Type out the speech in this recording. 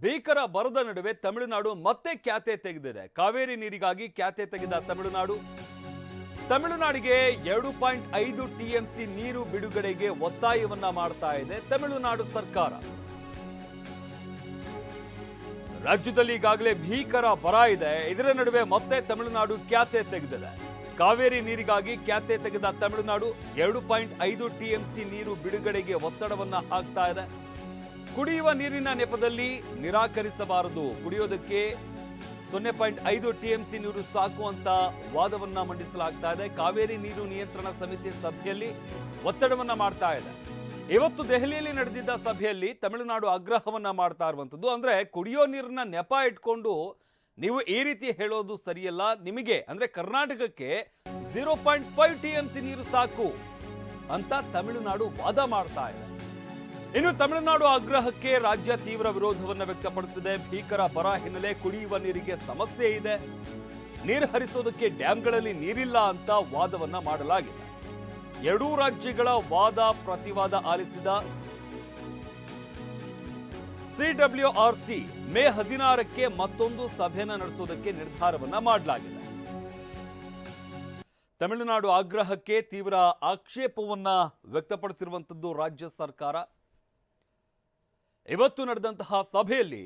ಭೀಕರ ಬರದ ನಡುವೆ ತಮಿಳುನಾಡು ಮತ್ತೆ ಖ್ಯಾತೆ ತೆಗೆದಿದೆ. ಕಾವೇರಿ ನೀರಿಗಾಗಿ ಖ್ಯಾತೆ ತೆಗೆದ ತಮಿಳುನಾಡಿಗೆ 2.5 ಟಿಎಂಸಿ ನೀರು ಬಿಡುಗಡೆಗೆ ಒತ್ತಾಯವನ್ನ ಮಾಡ್ತಾ ಇದೆ ತಮಿಳುನಾಡು ಸರ್ಕಾರ. ರಾಜ್ಯದಲ್ಲಿ ಈಗಾಗಲೇ ಭೀಕರ ಬರ ಇದೆ. ಇದರ ನಡುವೆ ಮತ್ತೆ ತಮಿಳುನಾಡು ಖ್ಯಾತೆ ತೆಗೆದಿದೆ. ಕಾವೇರಿ ನೀರಿಗಾಗಿ ಖ್ಯಾತೆ ತೆಗೆದ ತಮಿಳುನಾಡು 2.5 ಟಿಎಂಸಿ ನೀರು ಬಿಡುಗಡೆಗೆ ಒತ್ತಡವನ್ನ ಹಾಕ್ತಾ ಇದೆ. ಕುಡಿಯುವ ನೀರಿನ ನೆಪದಲ್ಲಿ ನಿರಾಕರಿಸಬಾರದು, ಕುಡಿಯೋದಕ್ಕೆ 0.5 ಟಿಎಂಸಿ ನೀರು ಸಾಕು ಅಂತ ವಾದವನ್ನ ಮಂಡಿಸಲಾಗ್ತಾ ಇದೆ. ಕಾವೇರಿ ನೀರು ನಿಯಂತ್ರಣ ಸಮಿತಿ ಸಭೆಯಲ್ಲಿ ಒತ್ತಡವನ್ನ ಮಾಡ್ತಾ ಇದೆ. ಇವತ್ತು ದೆಹಲಿಯಲ್ಲಿ ನಡೆದಿದ್ದ ಸಭೆಯಲ್ಲಿ ತಮಿಳುನಾಡು ಆಗ್ರಹವನ್ನ ಮಾಡ್ತಾ ಇರುವಂತದ್ದು, ಅಂದ್ರೆ ಕುಡಿಯೋ ನೀರನ್ನ ನೆಪ ಇಟ್ಕೊಂಡು ನೀವು ಈ ರೀತಿ ಹೇಳೋದು ಸರಿಯಲ್ಲ, ನಿಮಗೆ ಅಂದ್ರೆ ಕರ್ನಾಟಕಕ್ಕೆ 0.5 ಟಿಎಂಸಿ ನೀರು ಸಾಕು ಅಂತ ತಮಿಳುನಾಡು ವಾದ ಮಾಡ್ತಾ ಇದೆ. ಇನ್ನು ತಮಿಳುನಾಡು ಆಗ್ರಹಕ್ಕೆ ರಾಜ್ಯ ತೀವ್ರ ವಿರೋಧವನ್ನು ವ್ಯಕ್ತಪಡಿಸಿದೆ. ಭೀಕರ ಬರ ಹಿನ್ನೆಲೆ ಕುಡಿಯುವ ನೀರಿಗೆ ಸಮಸ್ಯೆ ಇದೆ, ನೀರು ಹರಿಸೋದಕ್ಕೆ ಡ್ಯಾಂಗಳಲ್ಲಿ ನೀರಿಲ್ಲ ಅಂತ ವಾದವನ್ನ ಮಾಡಲಾಗಿದೆ. ಎರಡೂ ರಾಜ್ಯಗಳ ವಾದ ಪ್ರತಿವಾದ ಆಲಿಸಿದ ಸಿಡಬ್ಲ್ಯೂಆರ್ಸಿ ಮೇ 16ಕ್ಕೆ ಮತ್ತೊಂದು ಸಭೆಯನ್ನು ನಡೆಸೋದಕ್ಕೆ ನಿರ್ಧಾರವನ್ನ ಮಾಡಲಾಗಿದೆ. ತಮಿಳುನಾಡು ಆಗ್ರಹಕ್ಕೆ ತೀವ್ರ ಆಕ್ಷೇಪವನ್ನ ವ್ಯಕ್ತಪಡಿಸಿರುವಂತದ್ದು ರಾಜ್ಯ ಸರ್ಕಾರ. ಇವತ್ತು ನಡೆದಂತಹ ಸಭೆಯಲ್ಲಿ